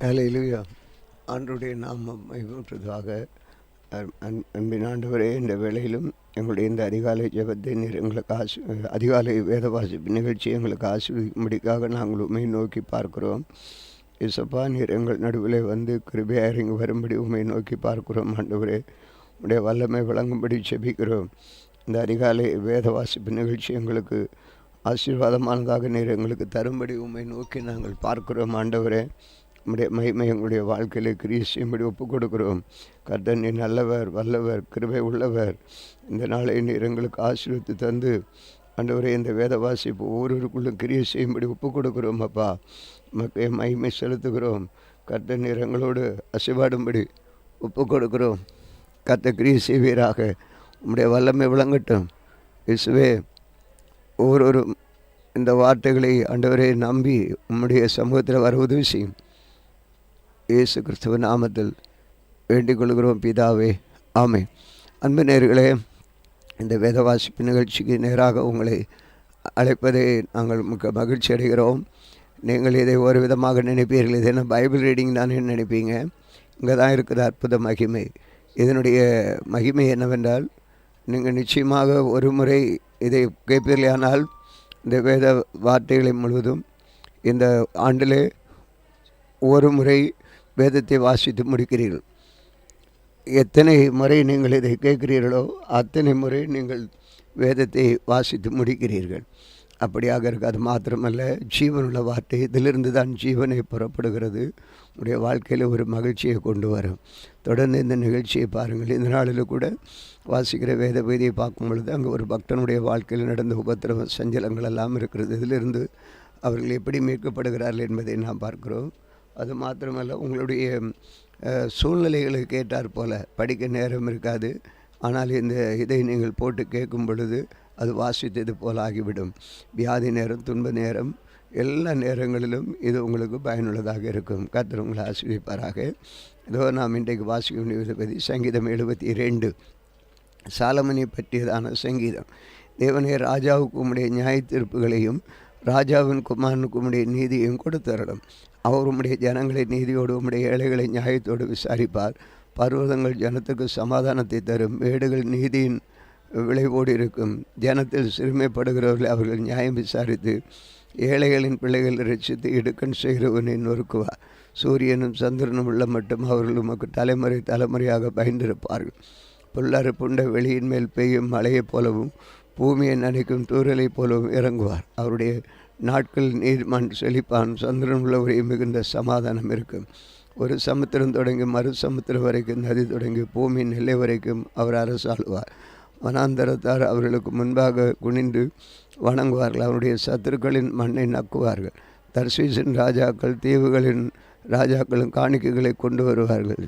ஹல்லேலூயா. ஆண்டவருடைய நாமம் மகிமைப்படுவதாக. அன்பின் ஆண்டவரே, இந்த வேளையிலும் எங்களுடைய இந்த அதிகாலை ஜெபத்தை நீர் எங்களுக்கு அதிகாலை வேத வாசிப்பு நிகழ்ச்சி எங்களுக்கு ஆசீர்வதிக்கும்படிக்காக நாங்கள் உண்மை நோக்கி பார்க்கிறோம். இசப்பா, நீர் எங்கள் நடுவில் வந்து கிருபையாக இறங்கி வரும்படி உண்மை நோக்கி பார்க்கிறோம். ஆண்டவரே, உடைய வல்லமை விளங்கும்படி செபிக்கிறோம். இந்த அதிகாலை வேத வாசிப்பு நிகழ்ச்சி எங்களுக்கு ஆசீர்வாதமானதாக நீர் எங்களுக்கு தரும்படி உண்மை நோக்கி நாங்கள் பார்க்கிறோம். ஆண்டவரே, நம்முடைய மகிமை எங்களுடைய வாழ்க்கையில் கிரியை செய்யும்படி ஒப்புக் கொடுக்கிறோம். கர்த்தர், நீர் நல்லவர், வல்லவர், கிருபை உள்ளவர். இந்த நாளை நீர் எங்களுக்கு ஆசீர்வதித்து தந்து ஆண்டவரே, இந்த வேத வாசிப்பு ஒவ்வொருவருக்குள்ளும் கிரியை செய்யும்படி ஒப்புக் கொடுக்கிறோம். அப்பா, நமக்கு மகிமை செலுத்துகிறோம். கர்த்தர், நீர் எங்களோடு அசைவாடும்படி ஒப்புக் கொடுக்கிறோம். கர்த்தர் கிரியை செய்வீராக. உம்முடைய வல்லமை விளங்கட்டும். இயேசுவே, ஒவ்வொருவரும் இந்த வார்த்தைகளை ஆண்டவரை நம்பி உம்முடைய சமூகத்தில் வர உதவி செய்யும். இயேசு கிறிஸ்துவ நாமத்தில் வேண்டிக் கொள்கிறோம் பிதாவே, ஆமென். அன்பு நேயர்களே, இந்த வேத வாசிப்பு நிகழ்ச்சிக்கு நேராக உங்களை அழைப்பதை நாங்கள் மிக மகிழ்ச்சி அடைகிறோம். நீங்கள் இதை ஒரு விதமாக நினைப்பீர்கள், இது என்ன பைபிள் ரீடிங் தானே நினைப்பீங்க. இங்கே தான் இருக்குது அற்புத மகிமை. இதனுடைய மகிமை என்னவென்றால், நீங்கள் நிச்சயமாக ஒரு முறை இதை கேட்பீர்களானால் இந்த வேத வார்த்தைகளை முழுவதும் இந்த ஆண்டிலே ஒரு முறை வேதத்தை வாசித்து முடிக்கிறீர்கள். எத்தனை முறை நீங்கள் இதை கேட்கிறீர்களோ அத்தனை முறை நீங்கள் வேதத்தை வாசித்து முடிக்கிறீர்கள். அப்படியாக இருக்குது. அது மாத்திரமல்ல, ஜீவனுள்ள வார்த்தை, இதிலிருந்து தான் ஜீவனை புறப்படுகிறது. உடைய வாழ்க்கையில் ஒரு மகிழ்ச்சியை கொண்டு வரும். தொடர்ந்து இந்த நிகழ்ச்சியை பாருங்கள். இந்த நாளில் கூட வாசிக்கிற வேத பகுதியை பார்க்கும் பொழுது அங்கே ஒரு பக்தனுடைய வாழ்க்கையில் நடந்த உபத்திரவ சஞ்சலங்கள் எல்லாம் இருக்கிறது. இதிலிருந்து அவர்கள் எப்படி மீட்கப்படுகிறார்கள் என்பதை நாம் பார்க்கிறோம். அது மாத்திரமல்ல, உங்களுடைய சூழ்நிலைகளுக்கு ஏற்றாற் போல படிக்க நேரம் இருக்காது. ஆனால் இதை நீங்கள் போட்டு கேட்கும் பொழுது அது வாசித்தது போல் ஆகிவிடும். வியாதி நேரம், துன்ப நேரம், எல்லா நேரங்களிலும் இது உங்களுக்கு பயனுள்ளதாக இருக்கும். கர்த்தர் உங்களை ஆசீர்வதிப்பாராக. இதோ நாம் இன்றைக்கு வாசிக்க வேண்டியதை பற்றி சங்கீதம் 72 சாலமனை பற்றியதான சங்கீதம். தேவனே, ராஜாவுக்கு உம்முடைய நியாய தீர்ப்புகளையும் ராஜாவின் குமாரனுக்கு உம்முடைய நீதியையும் கொடுத்தரலும். அவர் உம்முடைய ஜனங்களை நீதியோடு உம்முடைய ஏழைகளை நியாயத்தோடு விசாரிப்பார். பர்வதங்கள் ஜனத்துக்கு சமாதானத்தை தரும், மேடுகள் நீதியின் விளைவோடு இருக்கும். ஜனத்தில் சிறுமைப்படுகிறவர்களை அவர்கள் நியாயம் விசாரித்து ஏழைகளின் பிள்ளைகள் ரட்சித்து இடுக்கண் செய்கிறவனை நொறுக்குவார். சூரியனும் சந்திரனும் உள்ள மட்டும் அவர்கள் உமக்கு தலைமுறை தலைமுறையாக பயந்திருப்பார்கள். புல்லறு புண்ட வெளியின் மேல் பெய்யும் மழையைப் போலவும் பூமியை நனைக்கும் தூரலைப் போலவும் இறங்குவார். அவருடைய நாட்கள் நீர்மண் செழிப்பான். சந்திரன் உள்ளவரை மிகுந்த சமாதானம் இருக்கும். ஒரு சமுத்திரம் தொடங்கி மறு சமுத்திரம் வரைக்கும், நதி தொடங்கி பூமியின் எல்லை வரைக்கும் அவர் அரசாளுவார். வனாந்தரத்தார் அவர்களுக்கு முன்பாக குனிந்து வணங்குவார்கள். அவருடைய சத்துருக்களின் மண்ணை நக்குவார்கள். தர்சீசின் ராஜாக்கள், தீவுகளின் ராஜாக்களும் காணிக்கைகளை கொண்டு வருவார்கள்.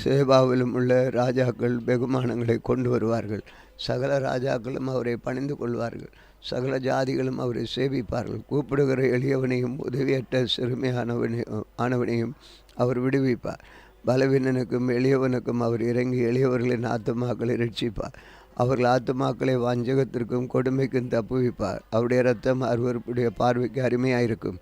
சேபாவிலும் உள்ள ராஜாக்கள் வெகுமானங்களை கொண்டு வருவார்கள். சகல ராஜாக்களும் அவரை பணிந்து கொள்வார்கள். சகல ஜாதிகளும் அவரை சேவிப்பார்கள். கூப்பிடுகிற எளியவனையும் உதவியற்ற சிறுமையானவனையும் அவர் விடுவிப்பார். பலவீனனுக்கும் எளியவனுக்கும் அவர் இறங்கி எளியவர்களின் ஆத்துமாக்களை ரட்சிப்பார். அவர்கள் ஆத்துமாக்களை வஞ்சகத்திற்கும் கொடுமைக்கும் தப்புவிப்பார். அவருடைய இரத்தம் அருவருப்புடைய பார்வைக்கு அருமையாயிருக்கும்.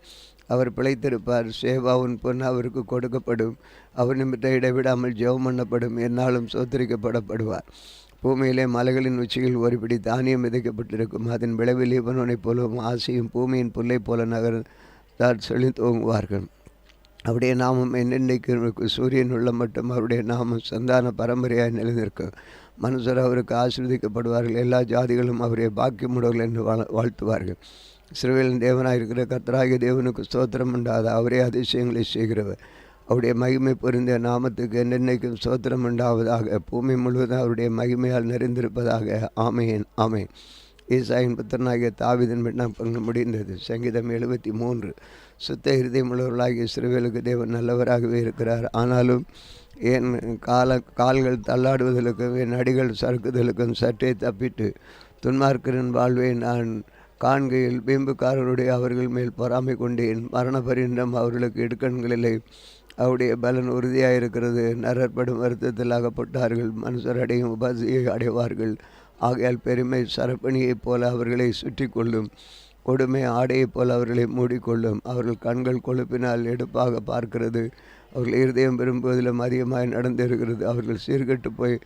அவர் பிழைத்திருப்பார். சேவாவின் பொன் அவருக்கு கொடுக்கப்படும். அவர் நிமித்த இடைவிடாமல் ஜெபம் பண்ணப்படும். என்னாலும் சோத்தரிக்கப்படப்படுவார். பூமியிலே மலைகளின் உச்சியில் ஒருபடி தானியம் விதைக்கப்பட்டிருக்கும். அதன் விளைவில் லீபனோனைப் போலவும் ஆசையும் பூமியின் புல்லை போல நகர்ந்தால் செழித்தோங்குவார்கள். அவருடைய நாமம் என்னென்னைக்கு சூரியன் உள்ள மட்டும் அவருடைய நாமம் சந்தான பரம்பரையாக நிலைநிற்கும். மனுஷர் அவருக்கு ஆசீர்வதிக்கப்படுவார்கள். எல்லா ஜாதிகளும் அவரை பாக்கியமுடவர்கள் என்று வாழ்த்துவார்கள். இஸ்ரவேலின் தேவனாயிருக்கிற கர்த்தராகிய தேவனுக்கு ஸ்தோத்திரம் உண்டாது. அவரே அதிசயங்களை செய்கிறவர். அவருடைய மகிமை பொருந்திய நாமத்துக்கு என்னென்னைக்கும் ஸ்தோத்திரம் உண்டாவதாக. பூமி முழுவதும் அவருடைய மகிமையால் நிறைந்திருப்பதாக. ஆமேன், ஆமேன். ஈசாயின் புத்திரனாகிய தாவீதின் விண்ணப்பங்கள் முடிந்தது. சங்கீதம் 73 சுத்த இருதயம் உள்ளவர்களாகிய இஸ்ரவேலுக்கு தேவன் நல்லவராகவே இருக்கிறார். ஆனாலும் என் கால்கள் தள்ளாடுவதற்கும் என் அடிகள் சறுக்குதலுக்கும் சற்றே தப்பிட்டு துன்மார்க்கரின் வாழ்வை நான் காண்கையில் வீம்புக்காரருடைய அவர்கள் மேல் பொறாமை கொண்டேன். மரண பரிந்தம் அவர்களுக்கு இடுக்கண்களிலே அவருடைய பலன் உறுதியாக இருக்கிறது. நரற்படும் வருத்தத்தில் அகப்பட்டார்கள். மனுஷர் அடையும் உபாசியை அடைவார்கள். ஆகையால் பெருமை சரப்பணியைப் போல அவர்களை சுற்றி கொள்ளும். கொடுமை ஆடையைப் போல் அவர்களை மூடிக்கொள்ளும். அவர்கள் கண்கள் கொழுப்பினால் எடுப்பாக பார்க்கிறது. அவர்கள் இருதயம் விரும்புவதிலும் அதிகமாய் நடந்திருக்கிறது. அவர்கள் சீர்கெட்டு போய்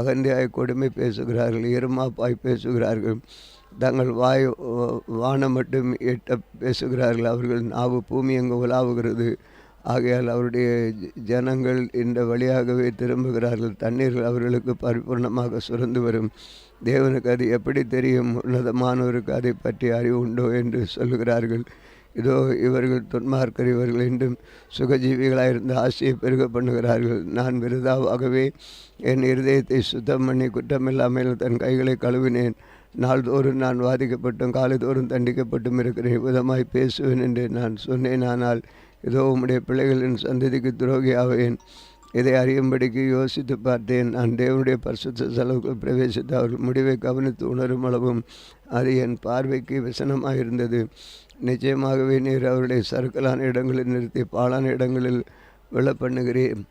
அகந்தையாய் கொடுமை பேசுகிறார்கள், இருமாப்பாய் பேசுகிறார்கள். தங்கள் வாய் வானம் மட்டும் எட்ட பேசுகிறார்கள். அவர்கள் நாவு பூமி எங்கு உலாவுகிறது. ஆகையால் அவருடைய ஜனங்கள் இந்த வழியாகவே திரும்புகிறார்கள். தண்ணீர்கள் அவர்களுக்கு பரிபூர்ணமாக சுரந்து வரும். தேவனுக்கு அது எப்படி தெரியும்? உன்னதமானவருக்கு அதை பற்றி அறிவு உண்டோ என்று சொல்லுகிறார்கள். இதோ இவர்கள் துன்மார்க்கர், இவர்கள் இன்றும் சுகஜீவிகளாயிருந்து ஆசையை பெருக பண்ணுகிறார்கள். நான் விருதாவாகவே என் இருதயத்தை சுத்தம் பண்ணி குற்றமில்லாமல் தன் கைகளை கழுவினேன். நாள்தோறும் நான் வாதிக்கப்பட்டும் காலைதோறும் தண்டிக்கப்பட்டும் இருக்கிறேன். விதமாய் பேசுவேன் என்று நான் சொன்னேன். ஆனால் இதோ உம்முடைய பிள்ளைகளின் சந்ததிக்கு துரோகி ஆவேன். இதை அறியும்படிக்கு யோசித்து பார்த்தேன். நான் தேவனுடைய பரிசுத்த ஸ்தலத்துக்குள் பிரவேசித்து அவர்கள் முடிவை கவனித்து உணரும் அளவும் அது என் பார்வைக்கு விசனமாக இருந்தது. நிச்சயமாகவே நீர் அவருடைய சறுக்கலான இடங்களில் நிறுத்தி பாழான இடங்களில் விழப்பண்ணுகிறேன்.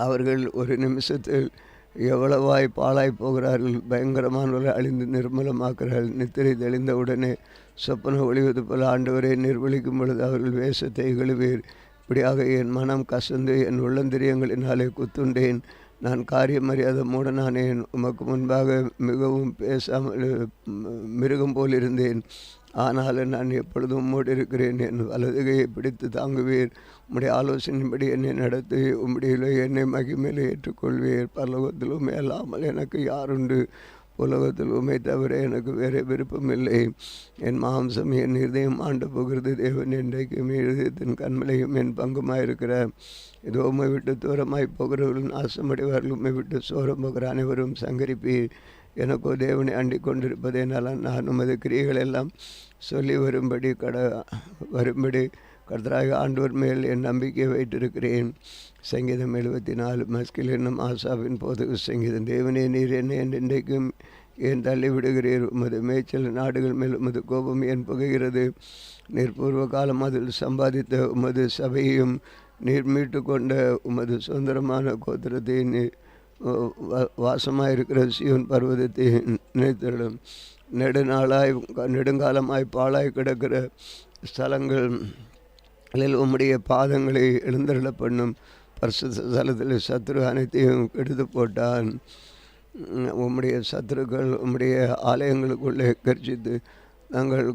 அவர்கள் ஒரு நிமிஷத்தில் எவ்வளவாய் பாழாய் போகிறார்கள். பயங்கரமானவர்கள் அழிந்து நிர்மலமாக்கிறார்கள். நித்திரை தெளிந்தவுடனே சொப்பன ஒளிவது போல ஆண்டவரை நிர்வலிக்கும் பொழுது அவர்கள் வேஷத்தை இகழுவீர். இப்படியாக என் மனம் கசந்து என் உள்ளந்திரியங்களினாலே குத்துண்டேன். நான் காரியம் அறியாத மூடனானேன். உமக்கு முன்பாக மிகவும் பேசாமல் மிருகம் போல் இருந்தேன். ஆனாலும் நான் எப்பொழுதும் உம்மோடு இருக்கிறேன். என் வலதுகையை பிடித்து தாங்குவீர். உம்முடைய ஆலோசனைப்படி என்னை நடத்தி உம்முடைய என்னை மகிமையிலே ஏற்றுக்கொள்வீர். பரலோகத்தில் உண்மை அல்லாமல் எனக்கு யாருண்டு? உலகத்தில் உண்மை தவிர எனக்கு வேறு விருப்பமில்லை. என் மாம்சம் என் இருதயம் ஆண்டு போகிறது. தேவன் இன்றைக்கும் இருதயத்தின் கண்மலையும் என் பங்குமாயிருக்கிறார். இதோ உண்மை விட்டு தூரமாய் போகிறவர்கள் நாசமடைவார்கள். உண்மை விட்டு சோரம் போகிற அனைவரும் சங்கரிப்பீர். எனக்கோ தேவனை அண்டிக் கொண்டிருப்பதேனால நான் உமது கிரியைகள் எல்லாம் சொல்லி வரும்படி கர்த்தராக ஆண்டவர் மேல் என் நம்பிக்கை வைத்திருக்கிறேன். சங்கீதம் 74. மஸ்கில் என்னும் ஆசாவின் போது சங்கீதம். தேவனே, நீர் என்னை இன்றைக்கும் ஏன் தள்ளி விடுகிறீர்? உமது மேய்ச்சல் நாடுகள் மேல் உமது கோபம் ஏன் புகைகிறது? நீர் பூர்வ காலம் அதில் சம்பாதித்த உமது சபையையும் நீர் மீட்டு கொண்ட உமது சுதந்திரமான கோத்திரத்தை நீர் வாசமாயிருக்கிற சீயோன் பர்வதத்தை நினைத்தடும். நெடுங்காலமாய் பாழாய் கிடக்கிற ஸ்தலங்களில் உம்முடைய பாதங்களை எழுந்தருள பண்ணும். பரிசுத்த ஸ்தலத்தில் சத்ரு அனைத்தையும் கெடுத்து போட்டான். உம்முடைய சத்துருக்கள் உம்முடைய ஆலயங்களுக்குள்ளே கர்ஜித்து தங்கள்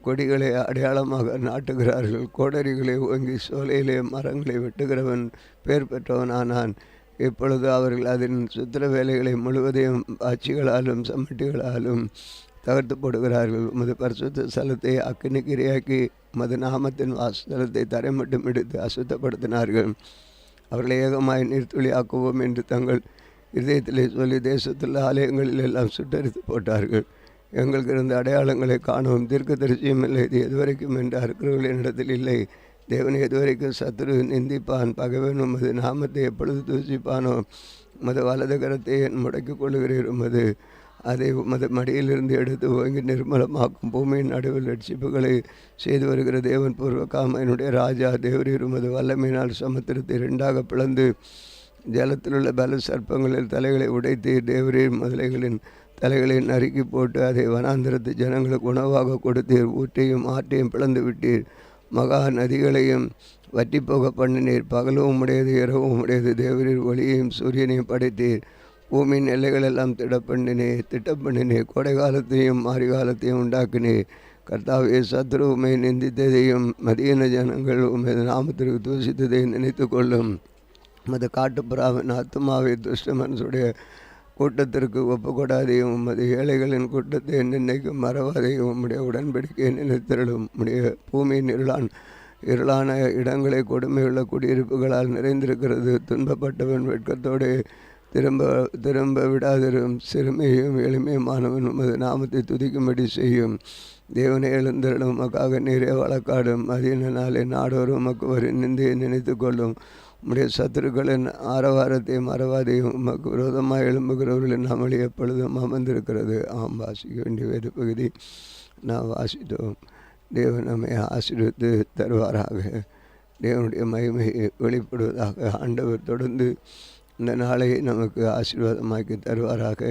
கொடிகளை அடையாளமாக நாட்டுகிறார்கள். கோடரிகளை ஓங்கி சோலையிலே மரங்களை வெட்டுகிறவன் பேர் பெற்றவனானான். இப்பொழுது அவர்கள் அதன் சுத்திர வேலைகளை முழுவதையும் ஆட்சிகளாலும் சம்மட்டிகளாலும் தகர்த்து போடுகிறார்கள். உமது பரிசுத்த ஸ்தலத்தை அக்கினிக்கு இரையாக்கி உமது நாமத்தின் வாசஸ்தலத்தை தரை மட்டும் எடுத்து அசுத்தப்படுத்தினார்கள். அவர்களை ஏகமாய் நீர்த்துளி ஆக்குவோம் என்று தங்கள் இதயத்திலே சொல்லி தேசத்துள்ள ஆலயங்களில் எல்லாம் சுட்டரித்து போட்டார்கள். எங்களுக்கு இருந்த அடையாளங்களை காணவும் தீர்க்கதரிசியும் இல்லை. இது எதுவரைக்கும் என்று அறுக்கிறவர்களின் இடத்தில் இல்லை. தேவனை எதுவரைக்கும் சத்துரு நிந்திப்பான்? பகைவன் உமது நாமத்தை எப்பொழுது தூசிப்பானோ? உமது வலது கரத்தை என் முடக்கிக் கொள்ளுகிறீர். அதை உமது மடியிலிருந்து எடுத்து ஓங்கி நிர்மலமாக்கும். பூமியின் நடுவில் ரட்சிப்புகளை செய்து வருகிற தேவன் பூர்வ காமனுடைய ராஜா தேவரீர் உமது வல்லமையினால் சமுத்திரத்தை இரண்டாக பிளந்து ஜலத்தில் உள்ள பல சர்ப்பங்களில் தலைகளை உடைத்தீர். தேவரீர் முதலைகளின் தலைகளை நறுக்கி போட்டு அதை வனாந்திரத்து ஜனங்களுக்கு உணவாக கொடுத்தீர். ஊற்றையும் ஆற்றையும் பிளந்து விட்டீர். மகா நதிகளையும் வற்றி போக பண்ணினீர். பகலும் உடையது இரவும் உடையது. தேவரீர் ஒளியையும் சூரியனையும் படைத்தீர். பூமியின் எல்லைகளெல்லாம் திட்டம் பண்ணினீர். கோடை காலத்தையும் மாறி காலத்தையும் உண்டாக்கினீர். கர்த்தாவே, சத்ரு உம்மை நிந்தித்ததையும் மதியன ஜனங்கள் உமது நாமத்திற்கு தூசித்ததையும் நினைத்து கொள்ளும். உமது காட்டுப்புறாவின் ஆத்துமாவை துஷ்ட மனசுடைய கூட்டத்திற்கு ஒப்புக்கொடாதையும் உமது ஏழைகளின் கூட்டத்தை என்னென்னைக்கும் மறவாதையும் உம்முடைய உடன்படிக்கையை நினைத்திரளும். உம்முடைய பூமியின் இருளான இடங்களை கொடுமையுள்ள குடியிருப்புகளால் நிறைந்திருக்கிறது. துன்பப்பட்டவன் வெட்கத்தோடு திரும்ப விடாதிரும். சிறுமையும் எளிமையுமானவன் உமது நாமத்தை துதிக்கும்படி செய்யும். தேவனை எழுந்தருளும். உமக்காக நீரே வழக்காடும். மதிய நாளை நாடோறும் உமக்கு ஒரு நிந்தையை நினைத்து கொள்ளும். உம்முடைய சத்துருக்களின் ஆரவாரத்தையும் மறவாதையும் உமக்கு விரோதமாக எழும்புகிறவர்களின் அமளி எப்பொழுதும் அமர்ந்திருக்கிறது. வாசிக்க வேண்டிய வேறு பகுதி நாம் வாசித்தோம். தேவன் நம்மை ஆசீர்வதித்து தருவாராக. தேவனுடைய மகிமையை வெளிப்படுவதாக ஆண்டவர் தொடர்ந்து இந்த நாளை நமக்கு ஆசீர்வாதமாக்கி தருவாராக.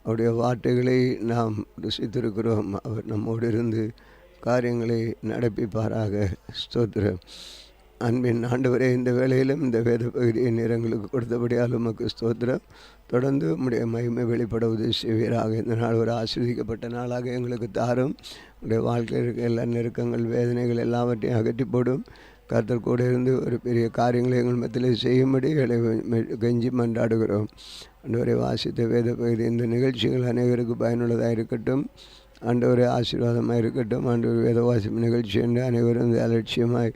அவருடைய வார்த்தைகளை நாம் ருசித்திருக்கிறோம். அவர் நம்மோடு இருந்து காரியங்களை நடப்பிப்பாராக. ஸ்தோத்திரம். அன்பின் ஆண்டவரே, இந்த வேளையிலும் இந்த வேத பகுதியை எங்களுக்கு கொடுத்தபடியால் உமக்கு ஸ்தோத்திரம். தொடர்ந்து உம்முடைய மகிமை வெளிப்பட உதவி செய்வீராக. இந்த நாள் ஒரு ஆசீர்வதிக்கப்பட்ட நாளாக எங்களுக்கு தாரும். உடைய வாழ்க்கையில் இருக்க எல்லா நெருக்கங்கள், வேதனைகள் எல்லாவற்றையும் அகற்றி போடும். கர்த்தர் கூட இருந்து ஒரு பெரிய காரியங்களை எங்கள் மத்தியில் செய்யும்படி கெஞ்சி மன்றாடுகிறோம். ஆண்டவரை வாசித்த வேத பகுதி இந்த நிகழ்ச்சிகள் அனைவருக்கு பயனுள்ளதாக இருக்கட்டும். ஆண்டவரை ஆசீர்வாதமாக இருக்கட்டும். ஆண்டவர் வேத வாசிப்பு நிகழ்ச்சி என்று அனைவரும் அலட்சியமாய்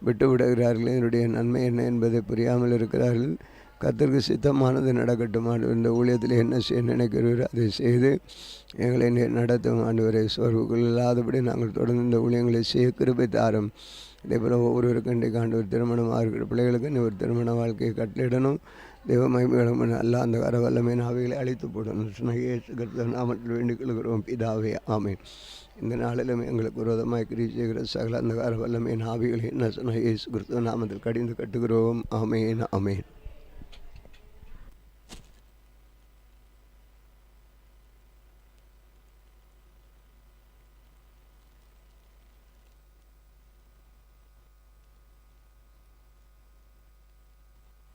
விட்டு விடுகிறார்கள். என்னுடைய நன்மை என்ன என்பதை புரியாமல் இருக்கிறார்கள். கர்த்தருக்கு சித்தமானது நடக்கட்டும். ஆண்டவர் இந்த ஊழியத்தில் என்ன செய்ய நினைக்கிறீரோ அதை செய்து எங்களை நடத்தும். ஆண்டவரை சோர்வுகள் இல்லாதபடி நாங்கள் தொடர்ந்து இந்த ஊழியங்களை செய்ய கிருபை தாரும். இதே போல் ஒவ்வொருவருக்கும் இன்றைக்கு ஆண்டவர் திருமணமாக இருக்கிற பிள்ளைகளுக்கு ஒரு திருமண வாழ்க்கையை கட்டளிடணும். தெய்வ மகிமைகளும் அல்ல அந்த கர வல்லமை ஆவிகளை அழித்து போடணும். இயேசு கிறிஸ்து நாமத்தில் வேண்டிக் கொள்கிறோம் பிதாவே, ஆமென். இந்த நாளிலும் எங்களுக்கு விரோதமாய் கிரியை செய்கிற சகல அந்த கர வல்லமை ஆவிகளை இயேசு கிறிஸ்து நாமத்தில் கடிந்து கட்டுகிறோம். ஆமென், ஆமென்.